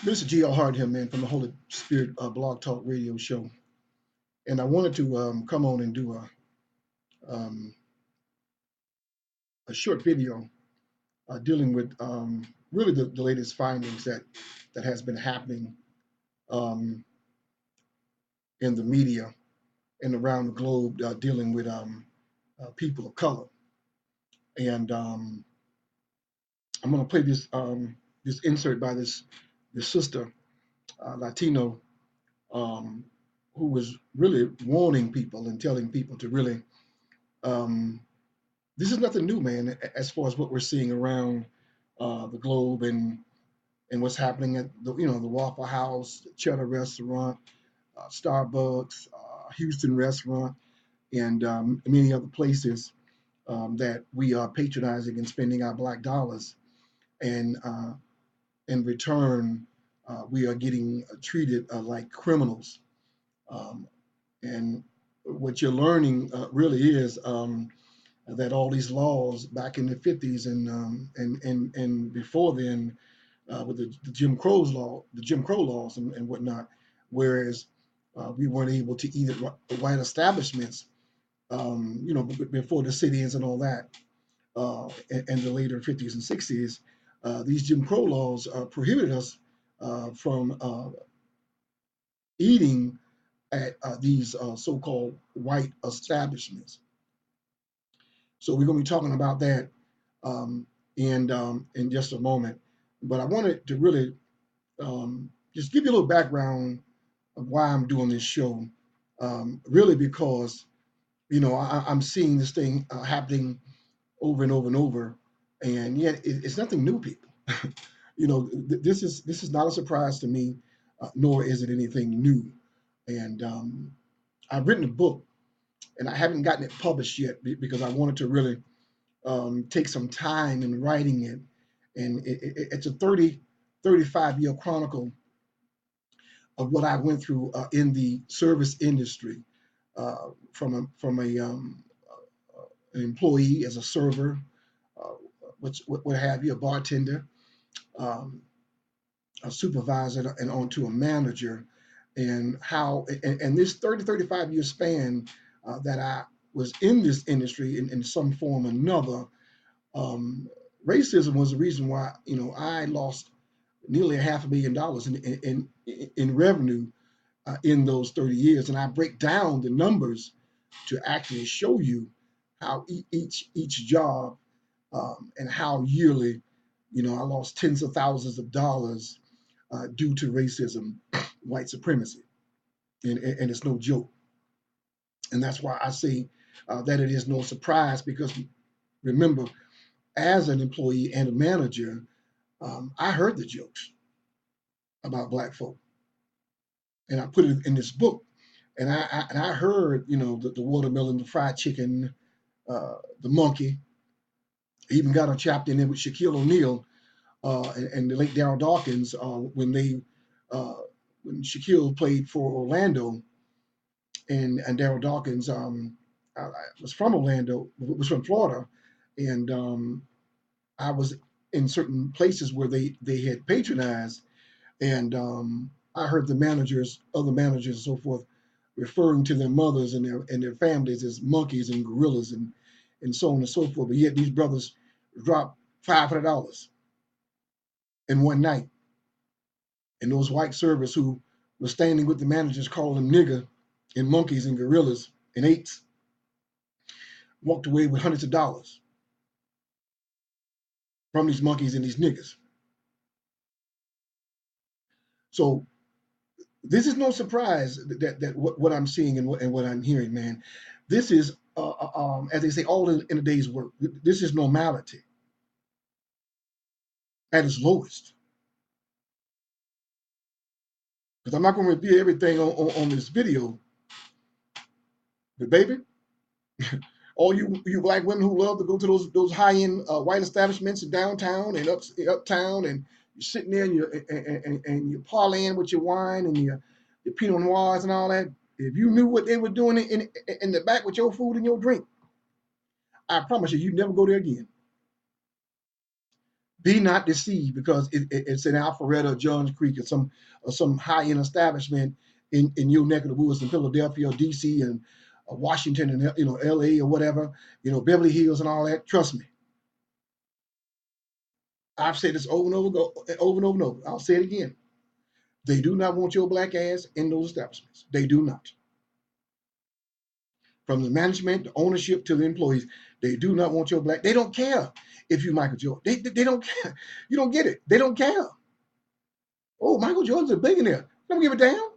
This is G.L. Hart here, man, from the Holy Spirit Blog Talk Radio Show. And I wanted to come on and do um, a short video dealing with really the latest findings that has been happening um, in the media and around the globe dealing with people of color. And I'm going to play this insert by this sister, Latino, um, who was really warning people and telling people to really um, this is nothing new, man, as far as what we're seeing around the globe and what's happening at the Waffle House, Cheddar Restaurant, Starbucks, Houston Restaurant, and many other places that we are patronizing and spending our black dollars, and in return, we are getting treated like criminals. Um, and what you're learning really is. That all these laws back in the 50s and before then with the Jim Crow laws and whatnot, whereas we weren't able to eat at white establishments, before the sit-ins and all that, and the later 50s and 60s, these Jim Crow laws prohibited us from eating at these so-called white establishments. So we're going to be talking about that in just a moment. But I wanted to really just give you a little background of why I'm doing this show. Really, because I'm seeing this thing happening over and over and over, and yet it's nothing new, people. This is not a surprise to me, nor is it anything new. And I've written a book, and I haven't gotten it published yet because I wanted to really take some time in writing it. And it's a 35-year chronicle of what I went through in the service industry, from an employee as a server, uh, what have you, a bartender, um, a supervisor, and on to a manager, and how, and this 35-year span that I was in this industry in some form or another. Um, Racism was the reason why I lost nearly $500,000 in revenue in those 30 years, and I break down the numbers to actually show you how each job and how yearly, I lost tens of thousands of dollars due to racism, white supremacy, and it's no joke. And that's why I say that it is no surprise, because remember, as an employee and a manager, I heard the jokes about black folk, and I put it in this book. And I heard, the watermelon, the fried chicken, the monkey. I even got a chapter in there with Shaquille O'Neal and the late Darryl Dawkins uh, when Shaquille played for Orlando, and Darryl Dawkins was from Orlando, was from Florida, and I was in certain places where they had patronized. And I heard the managers, other managers, and so forth, referring to their mothers and their families as monkeys and gorillas and so on and so forth. But yet these brothers dropped $500 in one night, and those white servers who were standing with the managers calling them nigger and monkeys and gorillas and apes walked away with hundreds of dollars from these monkeys and these niggers. So this is no surprise that what I'm seeing and what I'm hearing, man. This is, as they say, all in a day's work. This is normality at its lowest. Because I'm not going to reveal everything on this video, but baby, all you black women who love to go to those high end white establishments in downtown and uptown, and you're sitting there and you're parlaying with your wine and your Pinot Noirs and all that. If you knew what they were doing in the back with your food and your drink, I promise you, you'd never go there again. Be not deceived, because it's in Alpharetta or Johns Creek or some high end establishment in your neck of the woods in Philadelphia or DC and Washington and LA or whatever, Beverly Hills and all that. Trust me, I've said this over and over, over and over and over. I'll say it again. They do not want your black ass in those establishments. They do not. From the management, the ownership to the employees, they do not want your black. They don't care if you Michael Jordan. They don't care. You don't get it. They don't care. Oh, Michael Jordan's a billionaire. They don't give a damn.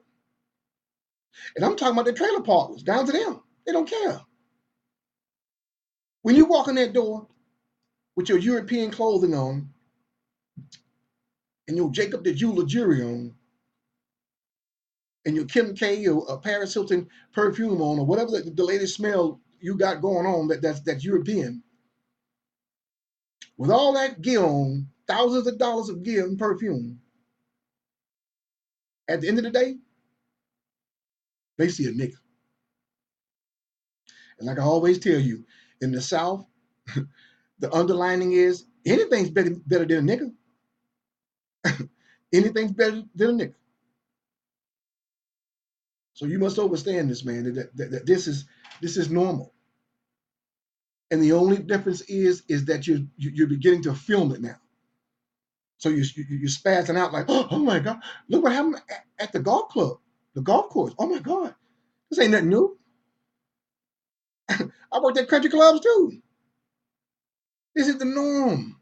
And I'm talking about the trailer parkers, down to them. They don't care. When you walk in that door with your European clothing on and your Jacob the Jeweler jewelry on and your Kim K or Paris Hilton perfume on or whatever the latest smell you got going on that's European, with all that gear on, thousands of dollars of gear and perfume, at the end of the day, they see a nigga. And like I always tell you, in the South, the underlining is anything's better than a nigga. Anything's better than a nigga. So you must understand this, man, that this is normal. And the only difference is that you're beginning to film it now. So you're spazzing out like, oh my God, look what happened at the golf club, the golf course. Oh my God, this ain't nothing new. I worked at country clubs too. This is the norm.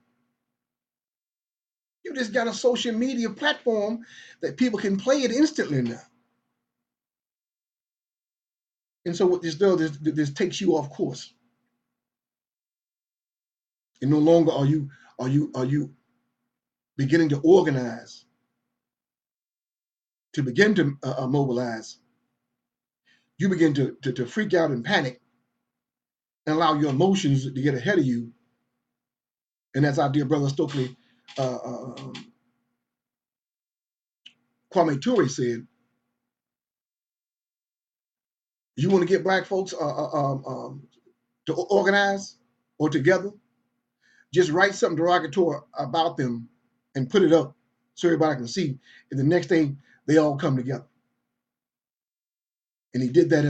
You just got a social media platform that people can play it instantly now. And so what this does, this takes you off course. And no longer are you beginning to organize, to begin to mobilize. You begin to freak out and panic and allow your emotions to get ahead of you. And as our dear brother Stokely Kwame Ture said, you want to get black folks to organize or together, just write something derogatory about them and put it up so everybody can see. And the next day, they all come together. And he did that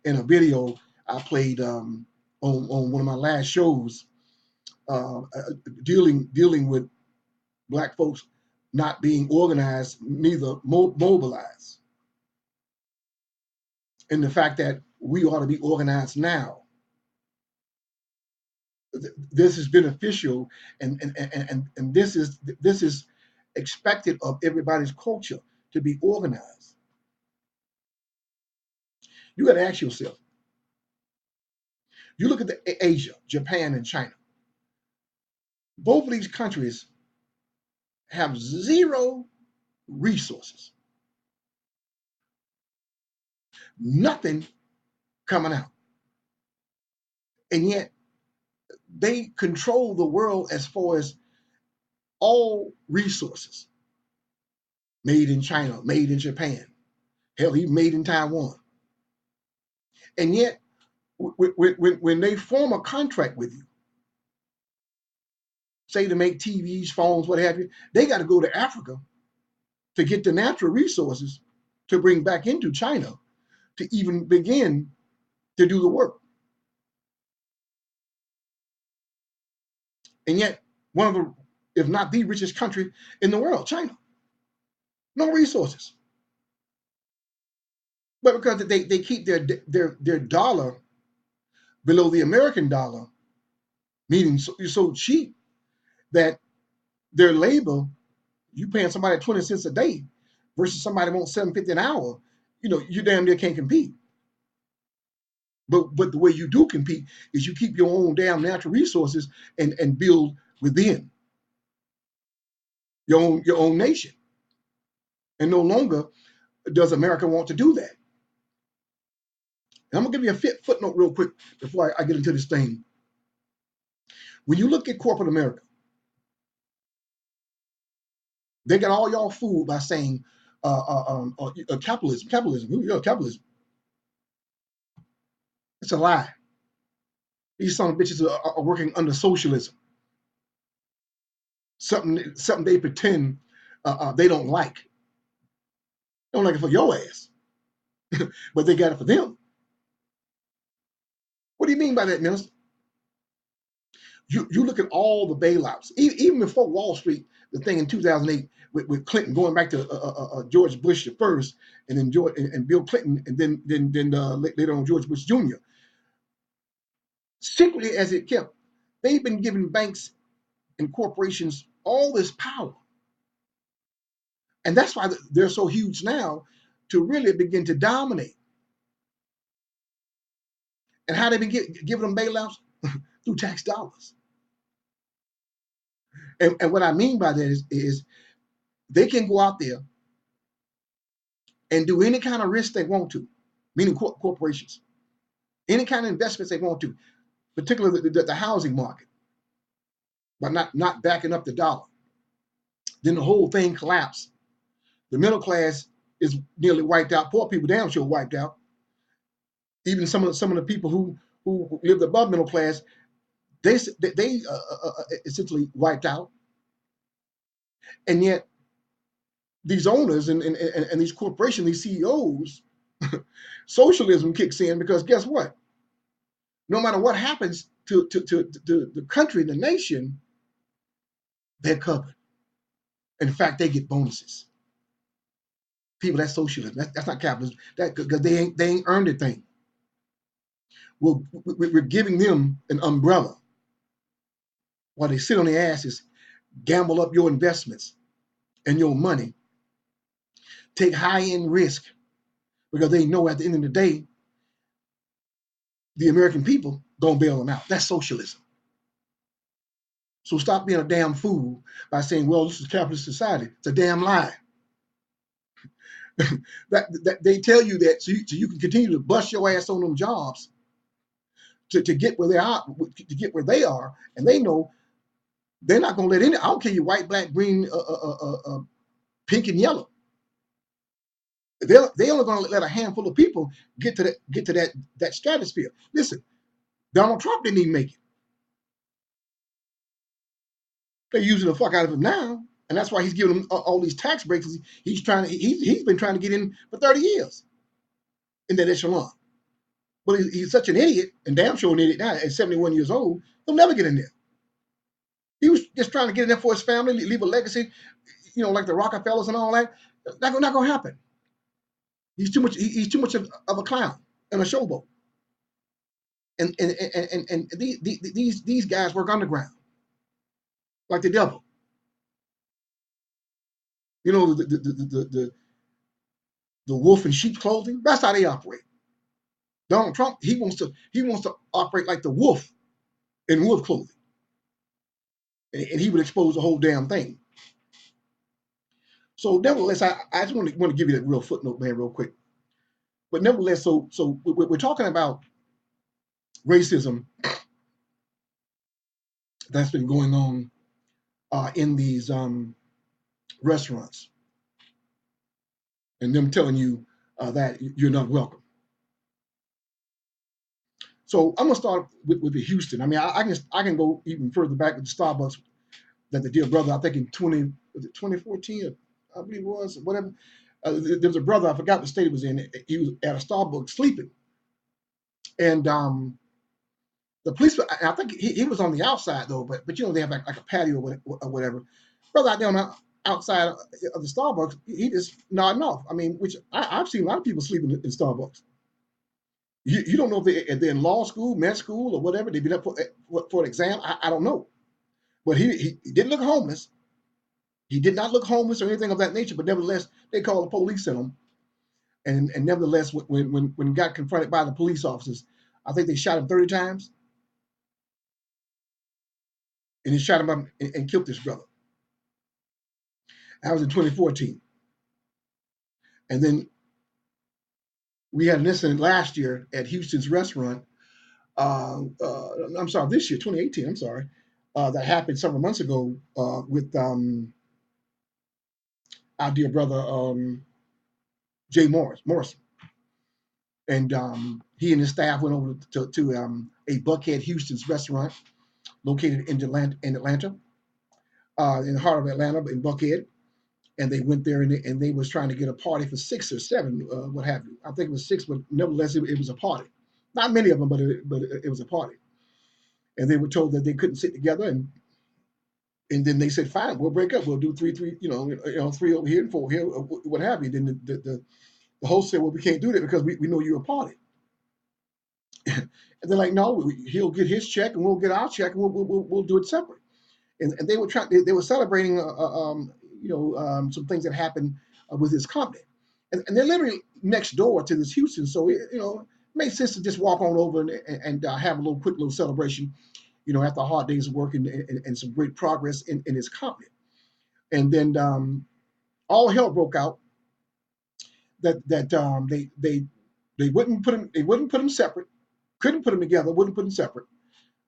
in a video I played on one of my last shows, dealing with black folks not being organized, neither mobilized, and the fact that we ought to be organized now. This is beneficial, and this is expected of everybody's culture, to be organized. You got to ask yourself. You look at Asia, Japan, and China. Both of these countries have zero resources, nothing coming out, and yet they control the world as far as all resources. Made in China, made in Japan, hell, even made in Taiwan. And yet, when they form a contract with you, say to make TVs, phones, what have you, they got to go to Africa to get the natural resources to bring back into China to even begin to do the work. And yet, one of the, if not the richest country in the world, China, no resources. But because they keep their dollar below the American dollar, meaning so cheap that their labor, you paying somebody 20 cents a day versus somebody wants $7.50 an hour, you damn near can't compete. But the way you do compete is you keep your own damn natural resources and build within your own nation. And no longer does America want to do that. And I'm gonna give you a footnote real quick before I get into this thing. When you look at corporate America, they got all y'all fooled by saying capitalism. Capitalism. It's a lie. These son of bitches are working under socialism. something they pretend they don't like. They don't like it for your ass, but they got it for them. What do you mean by that, Minister? You look at all the bailouts, even before Wall Street, the thing in 2008 with Clinton going back to George Bush the first, and then George and Bill Clinton, and then later on George Bush Jr. Secretly as it kept, they've been giving banks and corporations all this power, and that's why they're so huge now to really begin to dominate. And how they been giving them bailouts through tax dollars. And what I mean by that is they can go out there and do any kind of risk they want to, meaning corporations, any kind of investments they want to, particularly the housing market, but not backing up the dollar. Then the whole thing collapsed. The middle class is nearly wiped out. Poor people damn sure wiped out. Even some of the people who lived above middle class, they essentially wiped out. And yet these owners and these corporations, these CEOs, socialism kicks in because guess what? No matter what happens to the country, the nation, they're covered. In fact, they get bonuses. People, that's socialism. That's not capitalism. That because they ain't earned a thing. We're giving them an umbrella while they sit on their asses, gamble up your investments and your money, take high end risk because they know at the end of the day, the American people gonna bail them out. That's socialism. So stop being a damn fool by saying, well, this is capitalist society. It's a damn lie. that they tell you that so you can continue to bust your ass on them jobs to get where they are, and they know they're not going to let any. I don't care you white, black, green, pink, and yellow. They only going to let a handful of people get to that stratosphere. Listen, Donald Trump didn't even make it. They're using the fuck out of him now, and that's why he's giving them all these tax breaks. He's been trying to get in for 30 years in that echelon. But he's such an idiot, and damn sure an idiot now at 71 years old, he'll never get in there. He was just trying to get in there for his family, leave a legacy, like the Rockefellers and all that. Not going to happen. He's too much. He's too much of a clown and a showboat. And these guys work underground like the devil. The wolf in sheep clothing. That's how they operate. Donald Trump, he wants to operate like the wolf in wolf clothing, and he would expose the whole damn thing. So nevertheless, I just want to give you that real footnote, man, real quick. But nevertheless, so we're talking about racism that's been going on in these restaurants, and them telling you that you're not welcome. So I'm gonna start with the Houston. I mean, I can go even further back with the Starbucks that the dear brother, I think in 2014, I believe it was, whatever. There was a brother, I forgot the state he was in. He was at a Starbucks sleeping, and the police. I think he was on the outside though, but they have like a patio or whatever. Brother out there on the outside of the Starbucks, he just nodding off. I mean, which I've seen a lot of people sleeping in Starbucks. You don't know if they're in law school, med school, or whatever. They've been up for an exam. I don't know. But he didn't look homeless. He did not look homeless or anything of that nature. But nevertheless, they called the police on him. And nevertheless, when he got confronted by the police officers, I think they shot him 30 times. And he shot him up and killed this brother. That was in 2014. And then we had an incident last year at Houston's restaurant. I'm sorry, this year, 2018. I'm sorry, that happened several months ago with our dear brother Jay Morrison, and he and his staff went over to a Buckhead Houston's restaurant located in Atlanta. in the heart of Atlanta, in Buckhead, and they went there and they was trying to get a party for 6 or 7, what have you. I think it was 6, but nevertheless, it was a party. Not many of them, but it was a party. And they were told that they couldn't sit together, and then they said, "Fine, we'll break up. We'll do three, three over here and four here, what have you." Then the host said, "Well, we can't do that because we know you're a party." And they're like, "No, he'll get his check and we'll get our check and we'll do it separate." And they were trying. They were celebrating, some things that happened with his company, and they're literally next door to this Houston. So it made sense to just walk on over and have a quick little celebration. After a hard day's of work and some great progress in his company. And then all hell broke out. They wouldn't put them separate. Couldn't put them together. Wouldn't put them separate.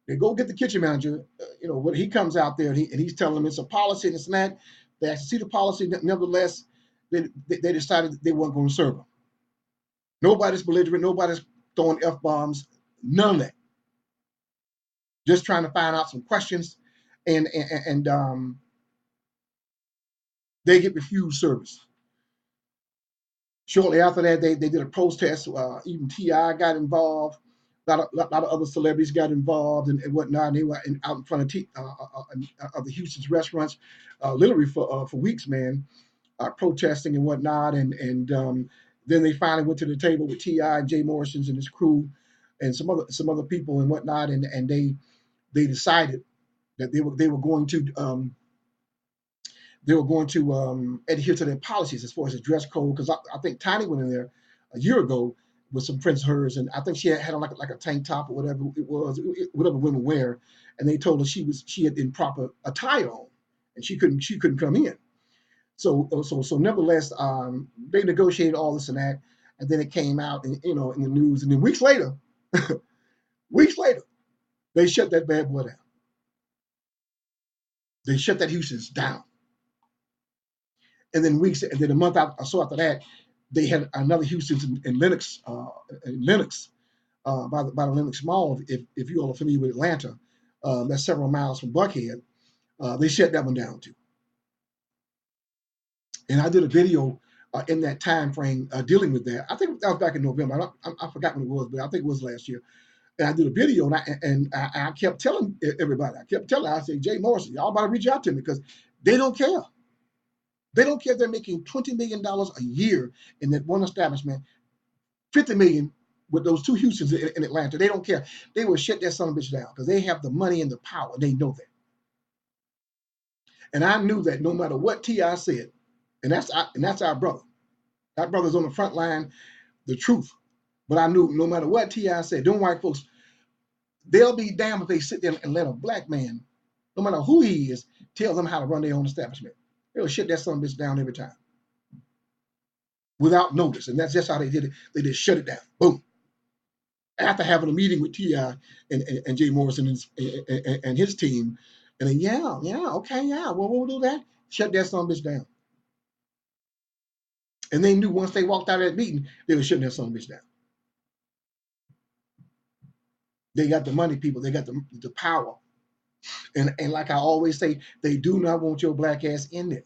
They go get the kitchen manager. When he comes out there and he's telling them it's a policy and it's not. They actually see the policy. Nevertheless, they decided they weren't going to serve them. Nobody's belligerent. Nobody's throwing f bombs. None of that. Just trying to find out some questions, and they get refused service. Shortly after that, they did a protest. Even T.I. got involved. A lot of other celebrities got involved and whatnot. And they were out in front of the Houston's restaurants, literally for weeks, man, protesting and whatnot. And then they finally went to the table with T.I. and Jay Morrison's and his crew, and some other people and whatnot. And they decided that they were going to adhere to their policies as far as the dress code. Because I think Tiny went in there a year ago with some friends of hers, and I think she had on like a tank top or whatever it was, whatever women wear, and they told her she had improper attire on, and she couldn't come in. So nevertheless, they negotiated all this and that, and then it came out in the news, and then weeks later, they shut that bad boy down. They shut that Houston's down. And then a month out or so after that, they had another Houston's in Lenox, by the Lenox Mall. If you all are familiar with Atlanta, that's several miles from Buckhead. They shut that one down too. And I did a video in that time frame dealing with that. I think that was back in November. I forgot when it was, but I think it was last year. And I did a video, and I kept telling everybody. I said, Jay Morrison, y'all about to reach out to me because they don't care. They don't care if they're making $20 million a year in that one establishment, 50 million with those two Houstons in Atlanta. They don't care. They will shut that son of a bitch down because they have the money and the power. They know that. And I knew that no matter what T.I. said, and that's our brother. That brother's on the front line, the truth. But I knew no matter what T.I. said, them white folks, they'll be damned if they sit there and let a black man, no matter who he is, tell them how to run their own establishment. They'll shut that son of a bitch down every time without notice. And that's just how they did it. They just shut it down. Boom. After having a meeting with T.I. and Jay Morrison and his team, and then, okay, well, we'll do that. Shut that son of a bitch down. And they knew once they walked out of that meeting, they were shutting that son of a bitch down. They got the money, people. They got the power. And like I always say, they do not want your black ass in there.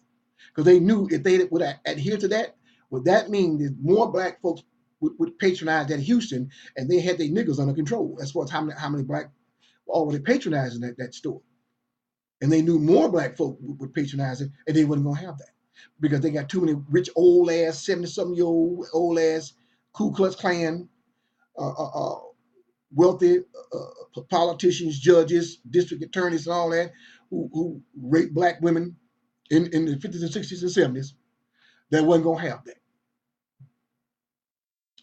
Because they knew if they would adhere to that, would that mean that more black folks would patronize that Houston, and they had their niggas under control as far as how many black were already patronizing that store. And they knew more black folk would patronize it, and they wasn't going to have that. Because they got too many rich, old ass, 70-something-year-old, old ass Ku Klux Klan, wealthy politicians, judges, district attorneys, and all that, who rape black women in the 50s and 60s and 70s, that wasn't going to have that.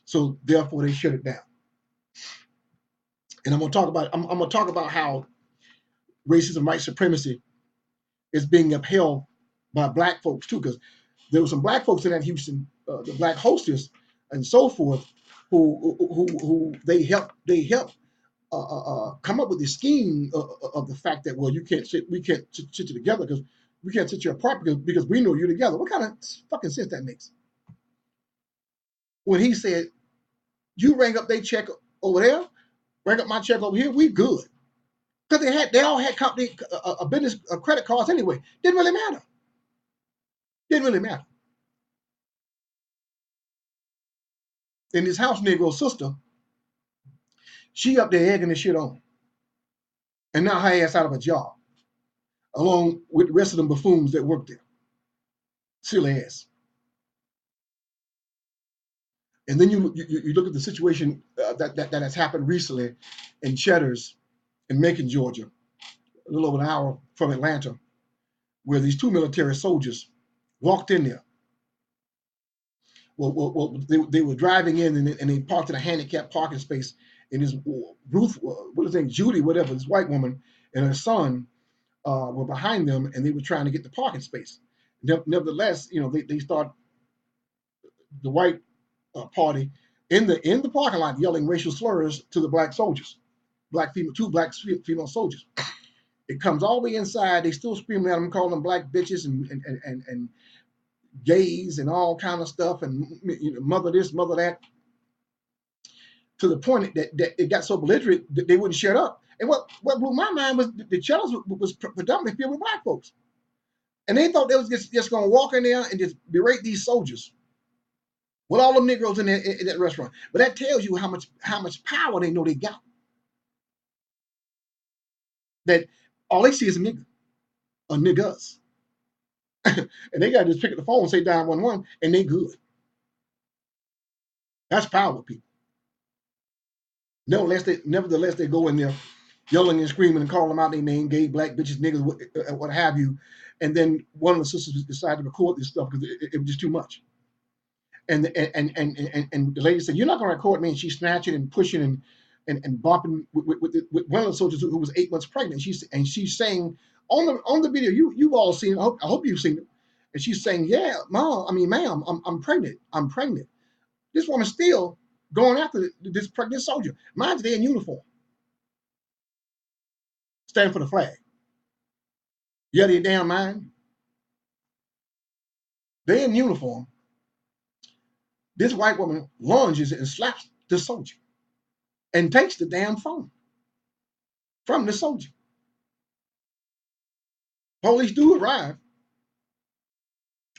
So therefore, they shut it down. And I'm going to talk about how racism, white supremacy is being upheld by black folks too, because there were some black folks in that Houston, the black hostess and so forth, who they helped come up with the scheme of the fact that, well, we can't sit you together because we can't sit you apart because we know you're together. What kind of fucking sense that makes? When he said, you rang up their check over there, rang up my check over here, we good. because they all had company a business credit cards anyway. Didn't really matter. Didn't really matter. And his house Negro sister, she up there egging the shit on, and now her ass out of a job, along with the rest of them buffoons that work there. Silly ass. And then you look at the situation that has happened recently in Cheddar's in Macon, Georgia, a little over an hour from Atlanta, where these two military soldiers walked in there. Well, they were driving in and they parked in a handicapped parking space. And this Ruth, what is her name, Judy, whatever, this white woman and her son were behind them, and they were trying to get the parking space. Nevertheless, they start the white party in the parking lot yelling racial slurs to the black soldiers, two black female soldiers. It comes all the way inside. They still screaming at them, calling them black bitches and gays and all kind of stuff, and mother this, mother that, to the point that it got so belligerent that they wouldn't shut up. And what blew my mind was the channels was predominantly filled with black folks, and they thought they was just going to walk in there and just berate these soldiers with all them Negroes in that restaurant. But that tells you how much power they know they got. That all they see is a nigga, or niggas, and they got to just pick up the phone and say 911, and they good. That's power, people. Nevertheless, they go in there yelling and screaming and calling them out their name, gay, black, bitches, niggas, what have you. And then one of the sisters decided to record this stuff because it was just too much. And the lady said, "You're not going to record me." And she's snatching and pushing and bopping with one of the soldiers who was 8 months pregnant. She's saying on the video, you've all seen it. I hope you've seen it. And she's saying, "Yeah, ma'am, I'm pregnant. I'm pregnant." This woman's still going after this pregnant soldier. Mind you, they're in uniform, standing for the flag. You out of your damn mind? They're in uniform. This white woman lunges and slaps the soldier and takes the damn phone from the soldier. Police do arrive.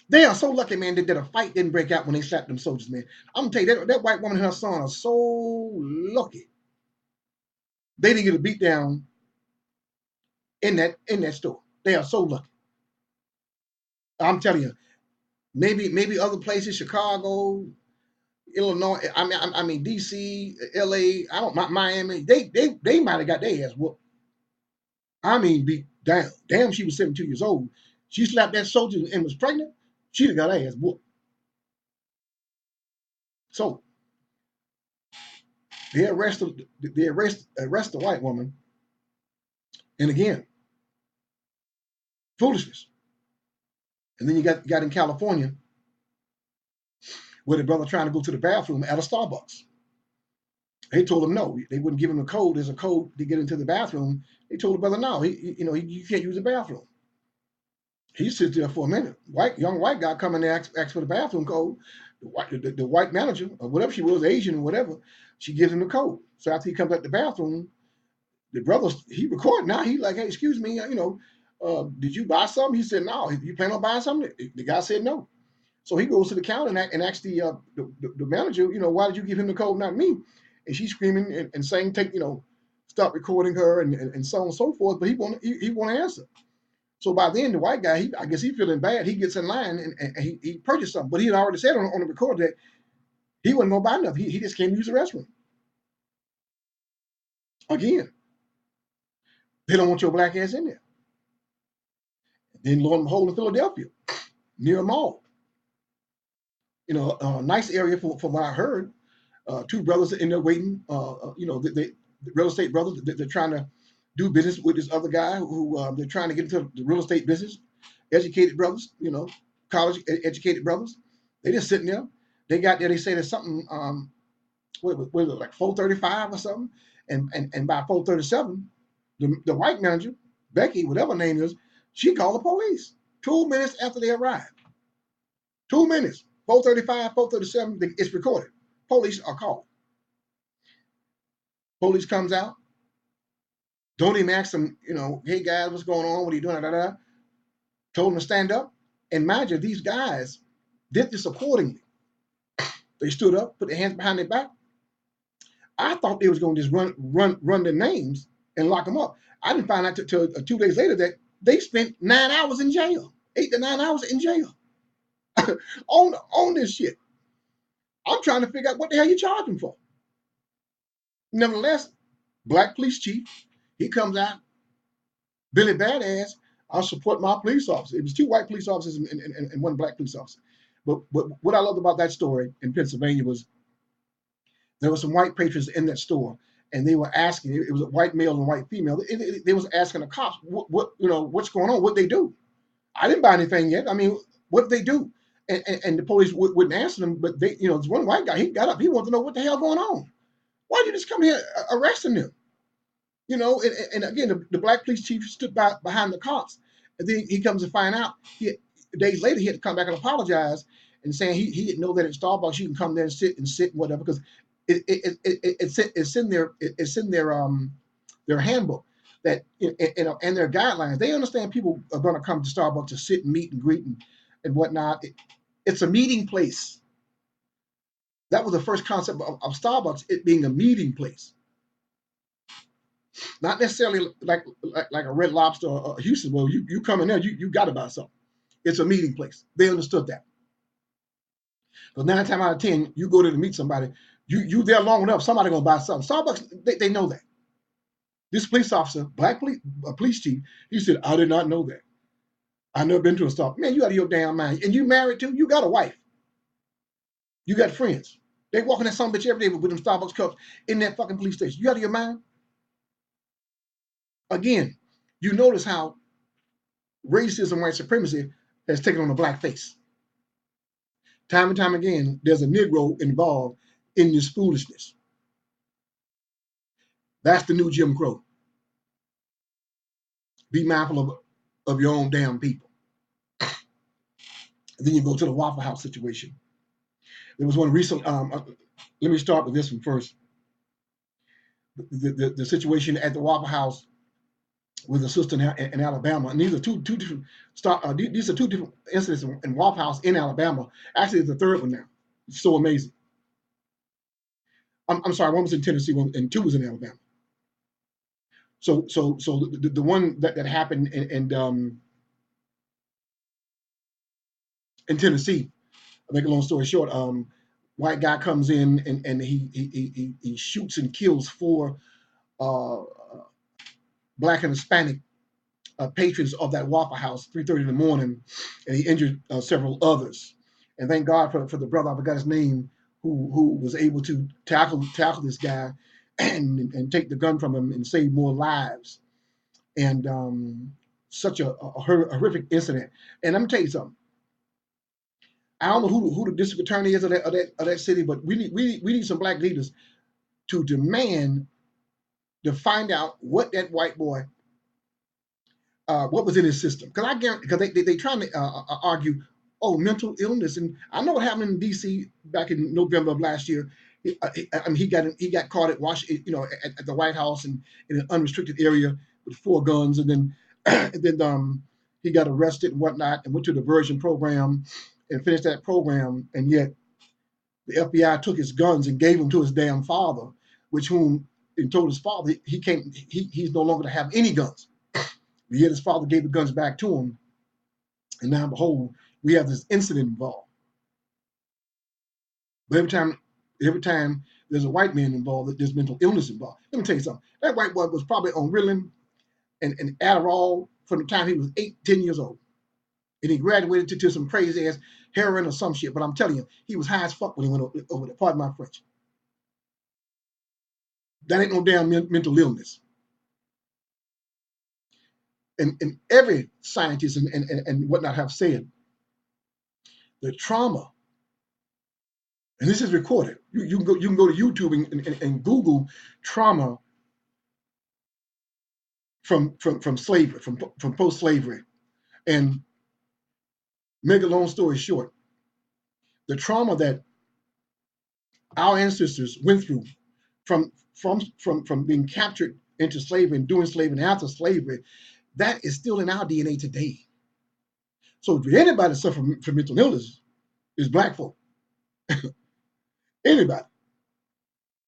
They are so lucky, man, that a fight didn't break out when they slapped them soldiers, man. I'm gonna tell you, that white woman and her son are so lucky they didn't get a beat down in that store. They are so lucky. I'm telling you, maybe other places, Chicago, Illinois, I mean DC, LA, Miami, they might have got their ass whooped. I mean, beat down. Damn, she was 72 years old. She slapped that soldier and was pregnant. She'd have got her ass whooped. So they arrest the white woman, and again, foolishness. And then you got in California where the brother trying to go to the bathroom at a Starbucks. They told him no. They wouldn't give him a code. There's a code to get into the bathroom. They told the brother no. You can't use the bathroom. He sits there for a minute. Young white guy come in there, ask for the bathroom code. The white manager or whatever she was, Asian or whatever, she gives him the code. So after he comes out the bathroom, the brother, he recorded now. He like, "Hey, excuse me, did you buy something?" He said, "No." "You plan on buying something?" The guy said, "No." So he goes to the counter and asks the manager, "Why did you give him the code, not me?" And she's screaming and saying, stop recording her and so on and so forth. But he won't answer. So by then, the white guy, I guess he's feeling bad. He gets in line and he purchased something, but he had already said on the record that he wasn't gonna buy nothing. He just came to use the restroom. Again, they don't want your black ass in there. Then lo and behold, in Philadelphia, near a mall, a nice area from what I heard. Two brothers in there waiting. The real estate brothers. They're trying to do business with this other guy who they're trying to get into the real estate business. Educated brothers, college educated brothers. They just sitting there. They got there. They say there's something. What was it, like 4:35 or something? And by 4:37, the white manager, Becky, whatever her name is, she called the police 2 minutes after they arrived. 2 minutes. 4:35, 4:37. It's recorded. Police are called. Police comes out. Don't even ask them, hey guys, what's going on? What are you doing? Da, da, da. Told them to stand up. And mind you, these guys did this accordingly. They stood up, put their hands behind their back. I thought they was going to just run their names and lock them up. I didn't find out till 2 days later that they spent 9 hours in jail, 8 to 9 hours in jail on this shit. I'm trying to figure out what the hell you charge them for. Nevertheless, black police chief, he comes out, Billy Badass, I'll support my police officer. It was two white police officers and one black police officer. But what I loved about that story in Pennsylvania was there were some white patrons in that store, and they were asking. It was a white male and a white female. They was asking the cops, what's going on? What they do? I didn't buy anything yet. I mean, what they do? And the police wouldn't answer them. But they, this one white guy, he got up. He wanted to know what the hell going on. Why did you just come here arresting them? And again, the black police chief stood behind the cops, and then he comes to find out. Days later, he had to come back and apologize and saying he didn't know that at Starbucks you can come there and sit and whatever, because it's in their handbook that and their guidelines. They understand people are going to come to Starbucks to sit and meet and greet and whatnot. It's a meeting place. That was the first concept of Starbucks, it being a meeting place. Not necessarily like a Red Lobster or Houston. Well, you come in there, you got to buy something. It's a meeting place. They understood that. But 9 times out of 10, you go there to meet somebody, you there long enough, somebody gonna buy something. Starbucks, they know that. This police officer, police chief, he said, I did not know that. I never been to a Starbucks. Man, you out of your damn mind. And you married too? You got a wife. You got friends. They walking that some bitch every day with them Starbucks cups in that fucking police station. You out of your mind? Again, you notice how racism, white supremacy has taken on a black face. Time and time again, there's a Negro involved in this foolishness. That's the new Jim Crow. Be mindful of your own damn people. And then you go to the Waffle House situation. There was one recent. Let me start with this one first. The situation at the Waffle House with a sister in Alabama, and these are two different. These are two different incidents in Waffle House in Alabama. Actually, it's the third one now. It's so amazing. I'm sorry, one was in Tennessee, and two was in Alabama. So the one that happened in Tennessee, I'll make a long story short, white guy comes in and he shoots and kills 4 uh, black and Hispanic patrons of that Waffle House 3:30 in the morning, and he injured several others. And thank God for the brother, I forgot his name, who was able to tackle this guy and take the gun from him and save more lives. And such a horrific incident. And let me tell you something. I don't know who the district attorney is of that city, but we need some black leaders to demand to find out what that white boy, what was in his system. Because I guarantee, because they trying to argue, oh, mental illness, and I know what happened in D.C. back in November of last year. I mean, he got caught at Washington, at the White House and in an unrestricted area with 4 guns, and then he got arrested and whatnot, and went to the diversion program and finished that program, and yet the FBI took his guns and gave them to his damn father, and told his father he's no longer to have any guns. But yet his father gave the guns back to him, and now behold, we have this incident involved. But every time there's a white man involved, there's mental illness involved. Let me tell you something. That white boy was probably on Ritalin and Adderall from the time he was 10 years old. And he graduated to some crazy ass heroin or some shit. But I'm telling you, he was high as fuck when he went over there. Pardon my French. That ain't no damn mental illness. And every scientist and whatnot have said the trauma, and this is recorded. You can go to YouTube and Google trauma from slavery, from post-slavery. And make a long story short, the trauma that our ancestors went through from being captured into slavery and during slavery and after slavery, that is still in our DNA today. So if anybody suffering from mental illness, is black folk. Anybody.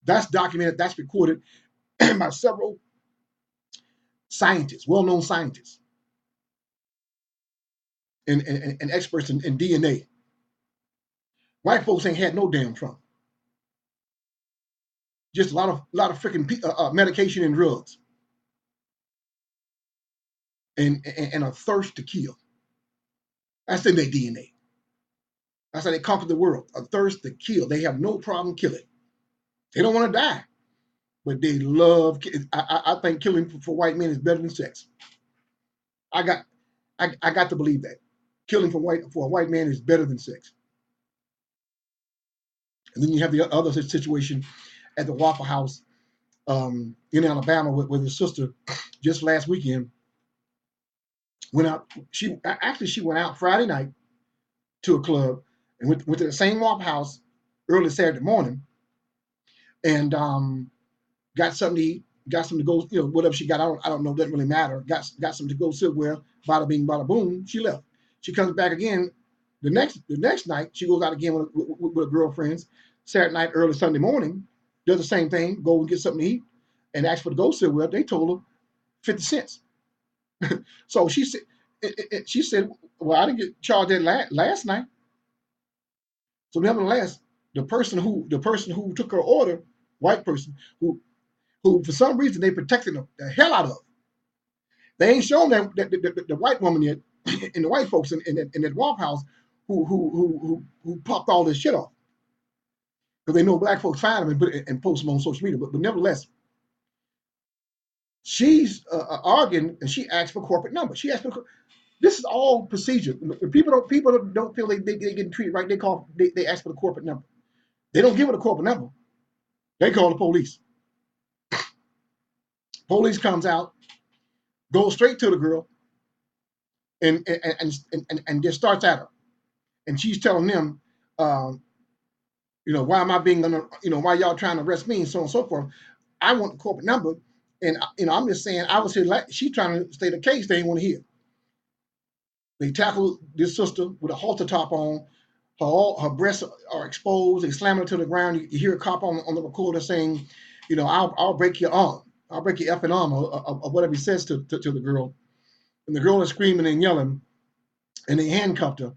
That's documented, that's recorded by several scientists, well-known scientists and experts in DNA. White folks ain't had no damn trauma. Just a lot of freaking medication and drugs and a thirst to kill. That's in their DNA. That's how they conquer the world. A thirst to kill. They have no problem killing. They don't want to die, but they love. I think killing for white men is better than sex. I got I got to believe that killing for a white man is better than sex. And then you have the other situation at the Waffle House in Alabama with his sister just last weekend. Went out. She went out Friday night to a club and went to the same Waffle House early Saturday morning and got something to eat, got something to go, whatever she got. I don't know. Doesn't really matter. Got something to go silverware. Bada bing, bada boom. She left. She comes back again the next night. She goes out again with her girlfriends. Saturday night, early Sunday morning, does the same thing. Go and get something to eat, and ask for the go silverware. They told her 50 cents. So she said, well, I didn't get charged that last night. So nevertheless, the person who took her order, white person, who for some reason they protected the hell out of. They ain't shown that the white woman yet, and the white folks in that Waffle House who popped all this shit off because they know black folks find them and and post them on social media. But nevertheless, she's arguing and she asked for corporate number. She asked for this is all procedure. People don't feel they getting treated right. They ask for the corporate number. They don't give her the corporate number. They call the police. Police comes out, goes straight to the girl, and just starts at her. And she's telling them, why am I being why y'all trying to arrest me and so on and so forth. I want the corporate number, and I'm just saying I was here. She's trying to state a case they didn't want to hear. They tackle this sister with a halter top on. Her breasts are exposed. They slam her to the ground. You hear a cop on the recorder saying, I'll break your arm. I'll break your effing arm, or whatever he says to the girl. And the girl is screaming and yelling, and they handcuffed her.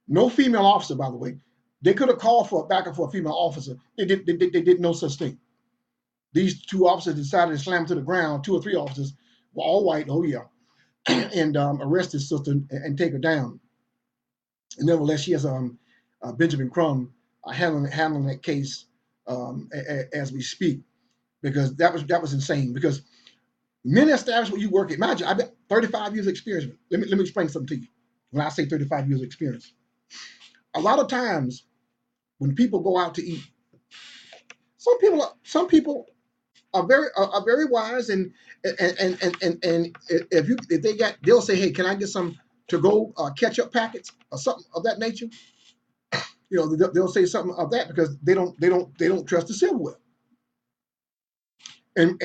No female officer, by the way. They could have called for a backup for a female officer. They did no such thing. These two officers decided to slam her to the ground. 2 or 3 officers were all white. Oh yeah, and arrest his sister and take her down. And nevertheless, she has Benjamin Crumb handling that case as we speak, because that was insane. Because many establishments you work at, imagine I've got 35 years of experience. Let me explain something to you. When I say 35 years of experience, a lot of times when people go out to eat, some people are very wise and if they'll say, hey, can I get some to go ketchup packets or something of that nature. They'll say something of that because they don't trust the silverware, and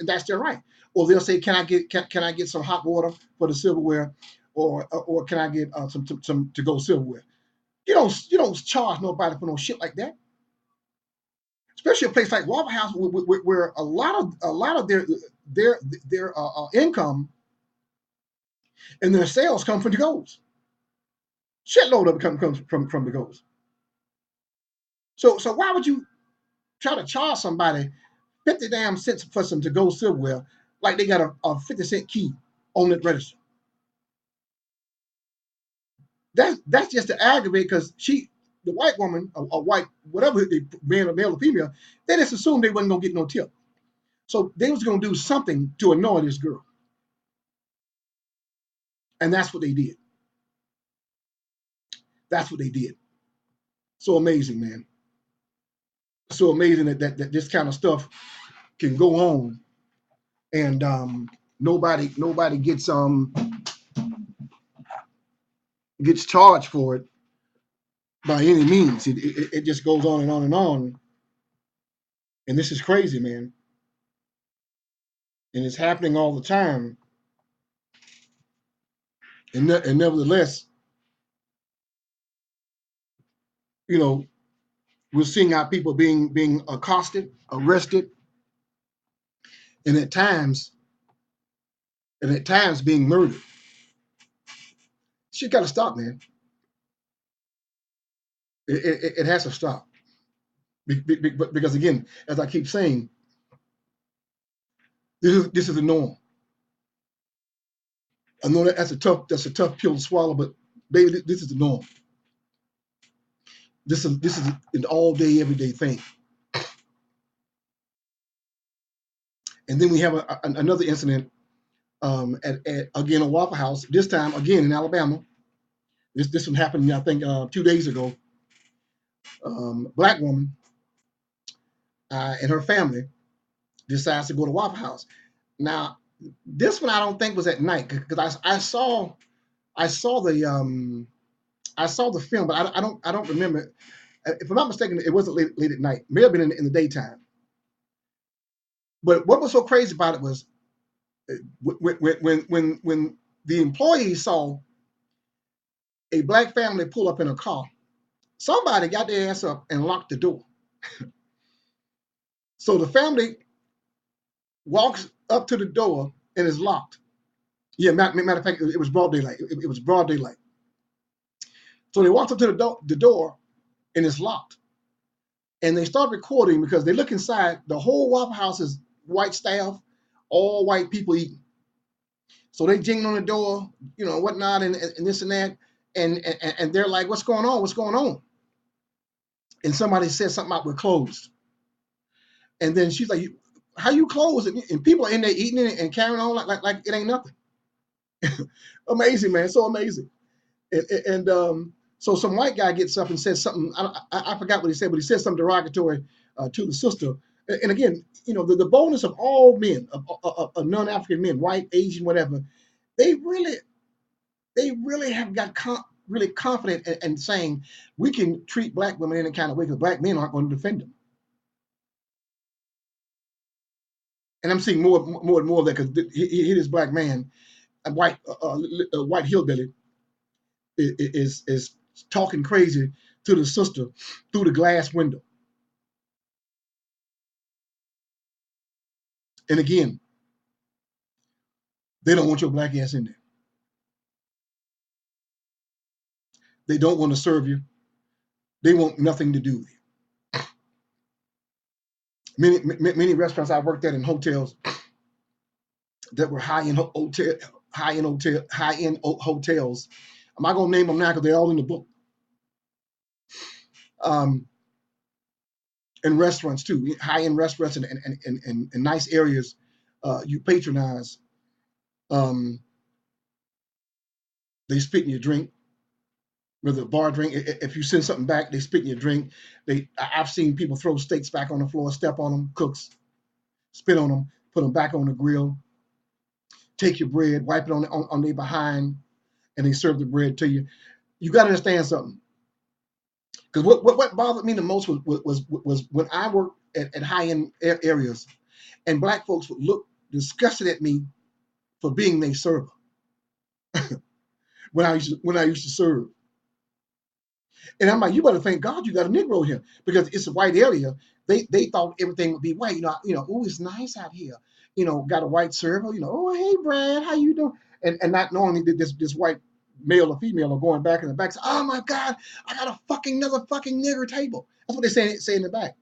that's their right. Or they'll say, can I get some hot water for the silverware, or can I get some to go silverware? You don't charge nobody for no shit like that. Especially a place like Waffle House, where a lot of their income and their sales come from the goes. Shitload of it comes from the goes. So why would you try to charge somebody 50 damn cents for some to go silverware like they got a 50-cent key on that register? That's just to aggravate, because the white woman, or white, whatever, man or male or female, they just assumed they wasn't gonna get no tip. So they was gonna do something to annoy this girl. And that's what they did. That's what they did. So amazing, man. So amazing that this kind of stuff can go on, and nobody gets charged for it by any means. It just goes on and on and on. And this is crazy, man. and it's happening all the time. And nevertheless, you know, we're seeing our people being accosted, arrested, and at times being murdered. Shit got to stop, man. It has to stop. Because again, as I keep saying, this is the norm. I know that's a tough pill to swallow, but baby, this is the norm. This is an all day, everyday thing. And then we have another incident at again a Waffle House. This time again in Alabama. This one happened, I think, 2 days ago. Black woman and her family decides to go to Waffle House. Now, this one I don't think was at night because I saw the film, but I don't remember. If I'm not mistaken, it wasn't late at night. It may have been in the daytime. But what was so crazy about it was when the employees saw a black family pull up in a car, somebody got their ass up and locked the door. So the family walks up to the door and is locked. Yeah, matter of fact, it was broad daylight. It was broad daylight. So they walked up to the door and it's locked. And they start recording because they look inside. The whole Waffle House is white staff, all white people eating. So they jingling on the door, whatnot, and this and that. And they're like, what's going on? What's going on? And somebody said something about we're closed. And then she's like, how you closed? And people are in there eating it and carrying on like it ain't nothing. Amazing, man. So amazing. And so some white guy gets up and says something. I forgot what he said, but he said something derogatory to the sister. And again, the boldness of all men, of non-African men, white, Asian, whatever, they really have got really confident in saying we can treat black women in a kind of way because black men aren't going to defend them. And I'm seeing more and more of that because he this black man, a white hillbilly, is talking crazy to the sister through the glass window. And again, they don't want your black ass in there. They don't want to serve you. They want nothing to do with you. Many restaurants I worked at in hotels that were high end hotels. I'm not gonna name them now because they're all in the book. Um, and restaurants too, high end restaurants and nice areas you patronize. Um, they spit in your drink, whether a bar drink. If you send something back, they spit in your drink. I've seen people throw steaks back on the floor, step on them, cooks, spit on them, put them back on the grill, take your bread, wipe it on their behind, and they serve the bread to you. You got to understand something. Because what bothered me the most was when I worked at high end areas, and black folks would look disgusted at me for being their server when I used to serve. And I'm like, you better thank God you got a Negro here because it's a white area. They thought everything would be white. Oh, it's nice out here. Got a white server. Oh, hey, Brad, how you doing? And not knowing that this white male or female are going back in the back. Say, oh my God, I got another fucking nigger table. That's what they say in the back.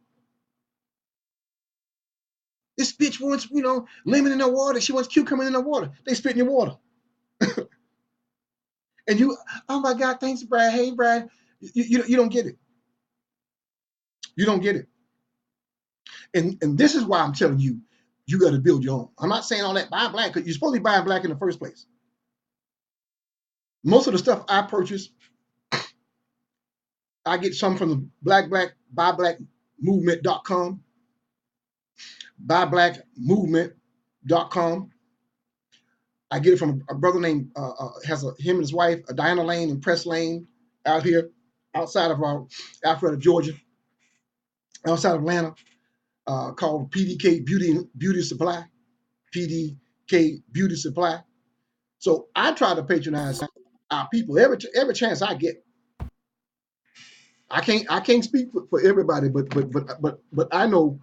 This bitch wants, lemon in her water. She wants cucumber in her water. They spit in your water. And you, oh my God, thanks, Brad. Hey, Brad. You don't get it. You don't get it. And this is why I'm telling you, you got to build your own. I'm not saying all that buy black because you're supposed to be buying black in the first place. Most of the stuff I purchase, I get some from the buy black movement.com, buyblackmovement.com. I get it from a brother named him and his wife, Diana Lane and Press Lane, out here outside of Alpharetta, Georgia, outside of Atlanta, called PDK Beauty Supply. PDK Beauty Supply. So I try to patronize our people every chance I get. I can't speak for everybody, but I know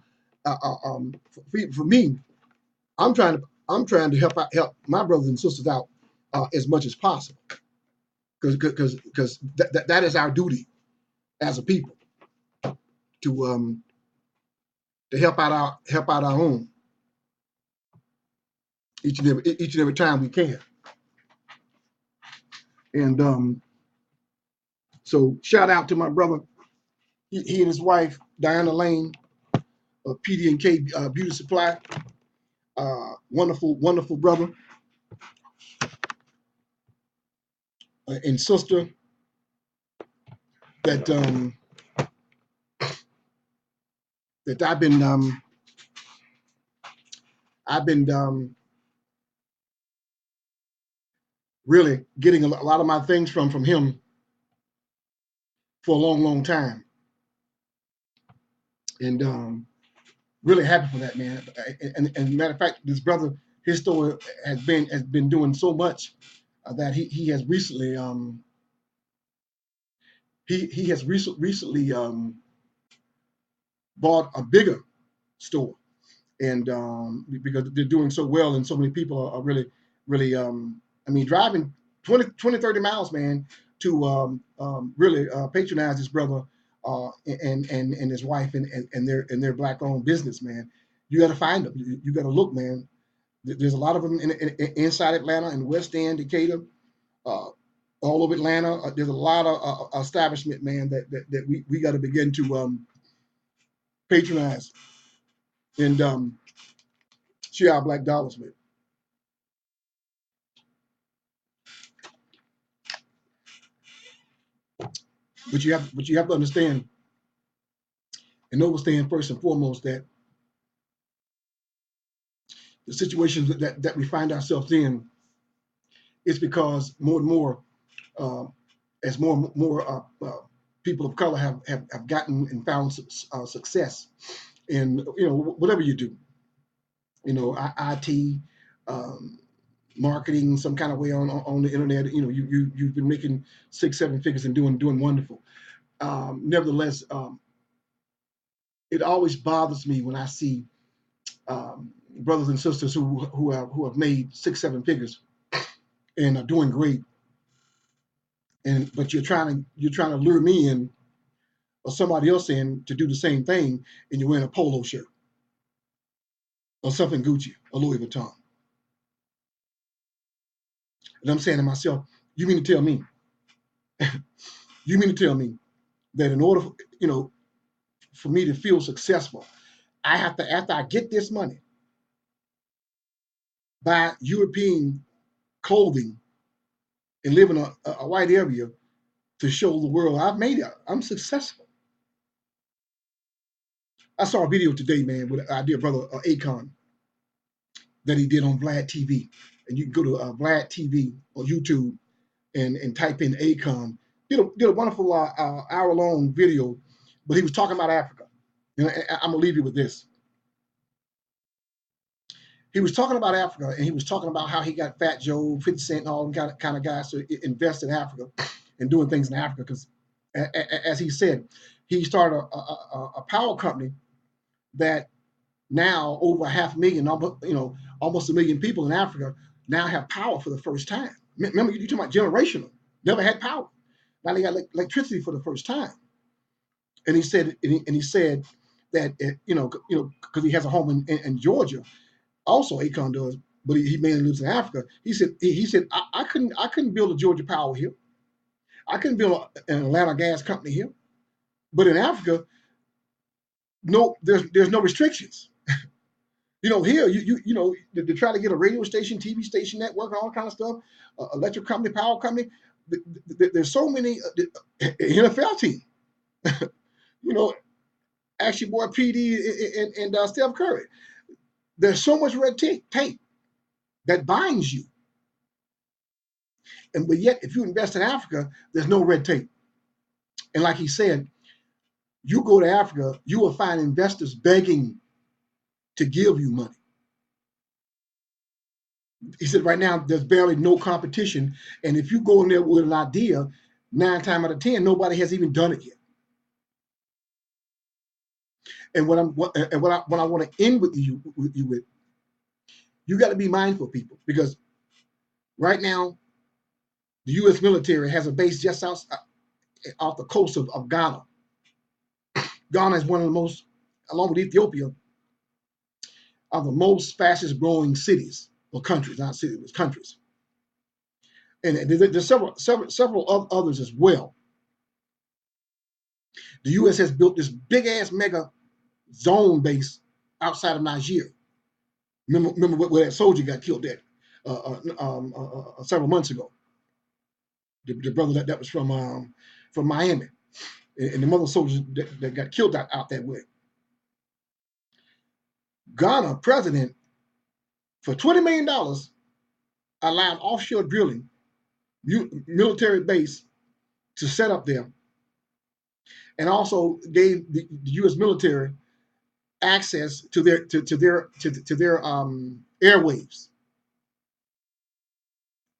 for me, I'm trying to help my brothers and sisters out as much as possible because that is our duty as a people to help out our own each and every time we can. And so shout out to my brother, he and his wife Diana Lane of PD&K Beauty Supply. Wonderful brother and sister that that I've been really getting a lot of my things from him for a long time, and really happy for that, man. And matter of fact, this brother, his store has been doing so much that he has recently he has recently bought a bigger store, and because they're doing so well and so many people are really I mean driving 20 30 miles, man, to really patronize this brother and his wife and their black owned business, man. You got to find them. You got to look, man. There's a lot of them inside Atlanta and West End, Decatur, uh, all over Atlanta. There's a lot of establishment, man, that we got to begin to patronize and share our black dollars with. But you have to understand and understand first and foremost that the situations that we find ourselves in is because more and more, uh, as more and more people of color have gotten and found success in whatever you do, IT, um, marketing, some kind of way on the internet. You've been making 6 7 figures and doing wonderful. Nevertheless, it always bothers me when I see brothers and sisters who have made 6 7 figures and are doing great, and but you're trying to lure me in or somebody else in to do the same thing, and you're wearing a polo shirt or something Gucci or Louis Vuitton. And I'm saying to myself, you mean to tell me, you mean to tell me that in order for me to feel successful, I have to, after I get this money, buy European clothing and live in a white area to show the world I've made it. I'm successful. I saw a video today, man, with our dear brother Akon that he did on Vlad TV. And you can go to Vlad TV or YouTube and type in Akon. Did a wonderful hour-long video, but he was talking about Africa. I'm gonna leave you with this. He was talking about Africa, and he was talking about how he got Fat Joe, 50 Cent, and all kind of guys to invest in Africa and doing things in Africa. Because, as he said, he started a power company that now over 500,000, almost 1 million people in Africa now have power for the first time. Remember, you're talking about generational. Never had power. Now they got electricity for the first time. And he said that because he has a home in Georgia, also Akon does, but he mainly lives in Africa. He said I couldn't build a Georgia Power here. I couldn't build an Atlanta gas company here. But in Africa, no, there's no restrictions. Here to try to get a radio station, TV station, network, and all kind of stuff, electric company, power company. There's so many NFL team. you know, Actually, boy, PD and Steph Curry. There's so much red tape that binds you, and but yet, if you invest in Africa, there's no red tape. And like he said, you go to Africa, you will find investors begging to give you money. He said right now there's barely no competition, and if you go in there with an idea, 9 times out of 10, nobody has even done it yet. And what I want to end with you with, you got to be mindful, people, because right now the U.S. military has a base just off the coast of Ghana. Ghana is one of the most, along with Ethiopia, are the most fastest growing cities or countries, not cities, but countries. And there's several others as well. The U.S. has built this big ass mega zone base outside of Niger. Remember where that soldier got killed at several months ago. The brother that was from Miami, and the mother soldiers that got killed out that way. Ghana president for $20 million allowed offshore drilling military base to set up there, and also gave the U.S. military access to their airwaves.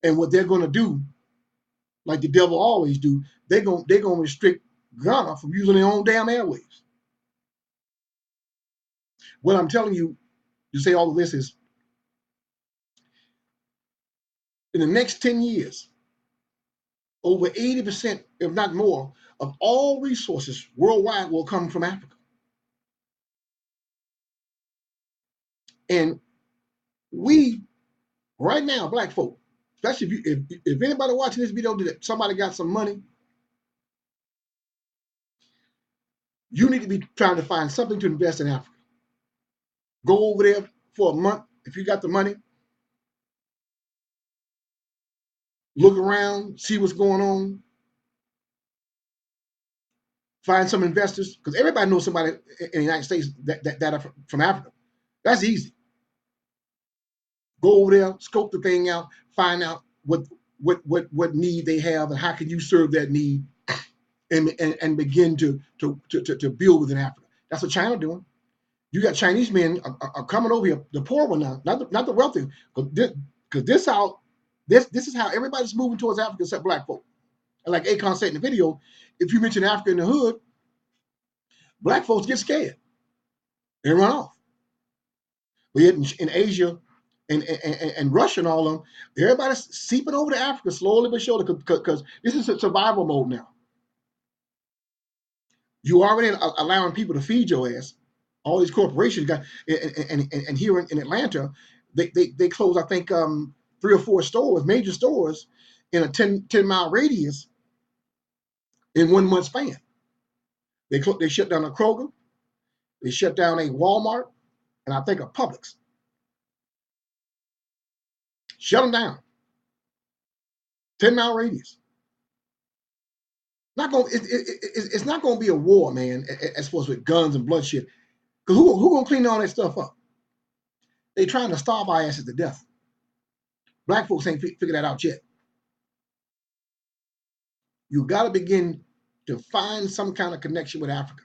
And what they're going to do, like the devil always do, they're gonna restrict Ghana from using their own damn airwaves. What I'm telling you to say all of this is, in the next 10 years, over 80%, if not more, of all resources worldwide will come from Africa. And we, right now, black folk, especially if anybody watching this video that somebody got some money, you need to be trying to find something to invest in Africa. Go over there for a month if you got the money. Look around, see what's going on. Find some investors, because everybody knows somebody in the United States that are from Africa. That's easy. Go over there, scope the thing out, find out what need they have and how can you serve that need, and begin to build within Africa. That's what China doing. You got Chinese men are coming over here, the poor one now, not the wealthy, because this is how everybody's moving towards Africa except black folk. And like Akon said in the video, if you mention Africa in the hood, black folks get scared and run off. But yet in Asia and Russia and all of them, everybody's seeping over to Africa slowly but surely, because this is a survival mode now. You already allowing people to feed your ass. All these corporations got, and here in Atlanta, they close, I think, 3 or 4 stores, major stores, in a 10-mile radius in 1 month span. They shut down a Kroger, they shut down a Walmart, and I think a Publix. Shut them down. 10-mile radius. It's not going to be a war, man, as far as with guns and bloodshed. Because who going to clean all that stuff up? They trying to starve our asses to death. Black folks ain't figured that out yet. You got to begin to find some kind of connection with Africa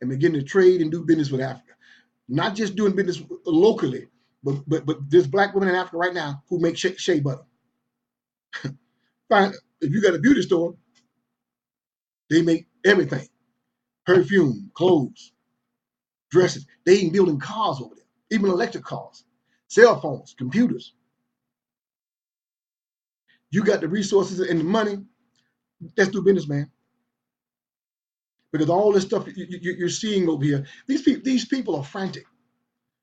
and begin to trade and do business with Africa. Not just doing business locally, but there's black women in Africa right now who make shea butter. Fine, if you got a beauty store, they make everything: perfume, clothes, dresses. They even building cars over there, even electric cars, cell phones, computers. You got the resources and the money. Let's do business, man. Because all this stuff you're seeing over here, these people are frantic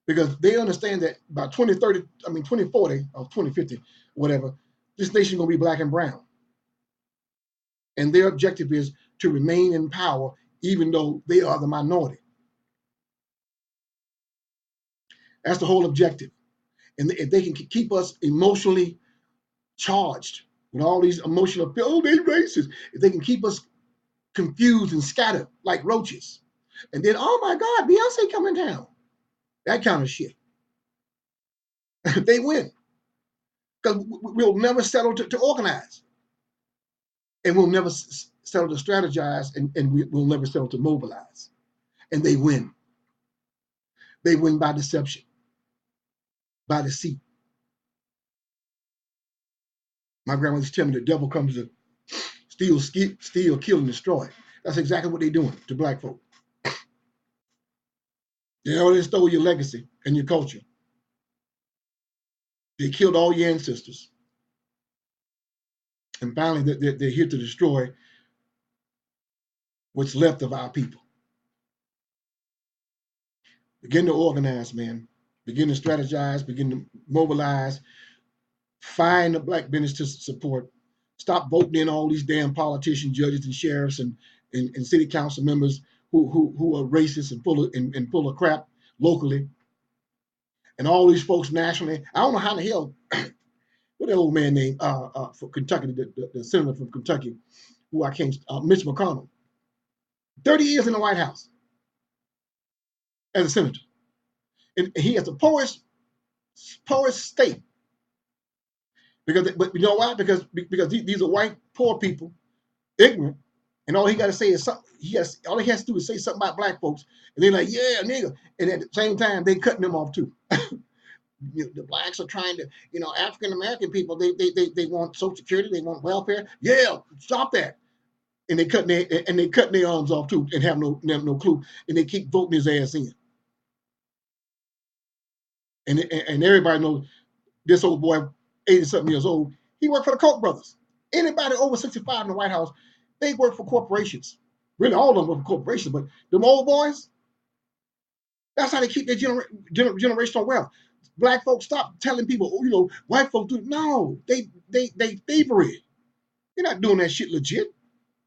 because they understand that by 2030, 2040 or 2050, whatever, this nation is going to be black and brown. And their objective is to remain in power, even though they are the minority. That's the whole objective. And if they can keep us emotionally charged with all these emotional, oh, they racist. If they can keep us confused and scattered like roaches, and then, oh my God, Beyonce coming down, that kind of shit, they win. Because we'll never settle to organize, and we'll never settle to strategize, and we'll never settle to mobilize. And they win. They win by deception, by deceit. My grandma used to tell me the devil comes to steal, kill, and destroy. That's exactly what they're doing to black folk. They already stole your legacy and your culture. They killed all your ancestors. And finally, they're here to destroy what's left of our people. Begin to organize, man. Begin to strategize, begin to mobilize, find the black business to support. Stop voting in all these damn politicians, judges, and sheriffs and city council members who are racist and full of crap locally, and all these folks nationally. I don't know how the hell what that old man named for Kentucky, the senator from Kentucky, who I can't, Mitch McConnell, 30 years in the White House as a senator, and he has the poorest state but you know why? Because these are white poor people, ignorant, and all he got to say is something. All he has to do is say something about black folks, and they're like, yeah, nigga, and at the same time they cutting them off too. The blacks are trying to, African American people, they want Social Security, they want welfare. Yeah, stop that. And they cutting their arms off too, and have no clue, and they keep voting his ass in. And everybody knows this old boy, 80-something years old, he worked for the Koch brothers. Anybody over 65 in the White House, they work for corporations. Really, all of them work for corporations, but them old boys, that's how they keep their generational wealth. Black folks stop telling people, white folks do. No, they thievery. They're not doing that shit legit.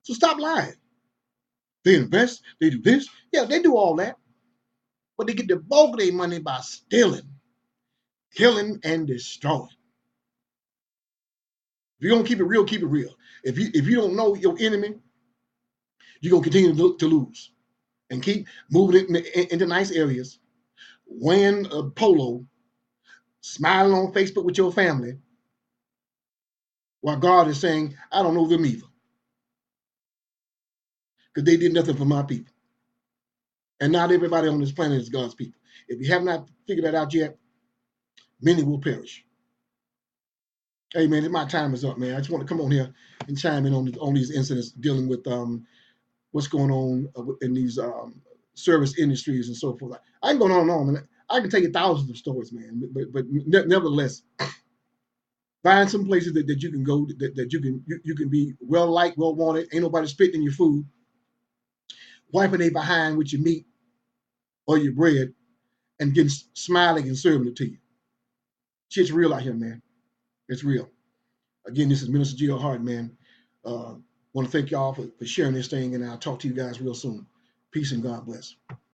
So stop lying. They invest, they do this. Yeah, they do all that. But they get the bulk of their money by stealing, killing, and destroying. If you're gonna keep it real, keep it real. If you don't know your enemy, you're gonna continue to lose. And keep moving it into nice areas, wearing a polo, smiling on Facebook with your family, while God is saying, I don't know them either. Because they did nothing for my people. And not everybody on this planet is God's people. If you have not figured that out yet, many will perish. Hey man, my time is up, man. I just want to come on here and chime in on these incidents dealing with what's going on in these service industries and so forth. I ain't going on and on, man. I can tell you thousands of stories, man. But nevertheless, find some places that you can go that you can be well liked, well wanted. Ain't nobody spitting in your food, wiping their behind with your meat or your bread, and getting smiling and serving it to you. Shit's real out here, man. It's real. Again, this is Minister Gio Hart, man. Want to thank y'all for sharing this thing, and I'll talk to you guys real soon. Peace and God bless.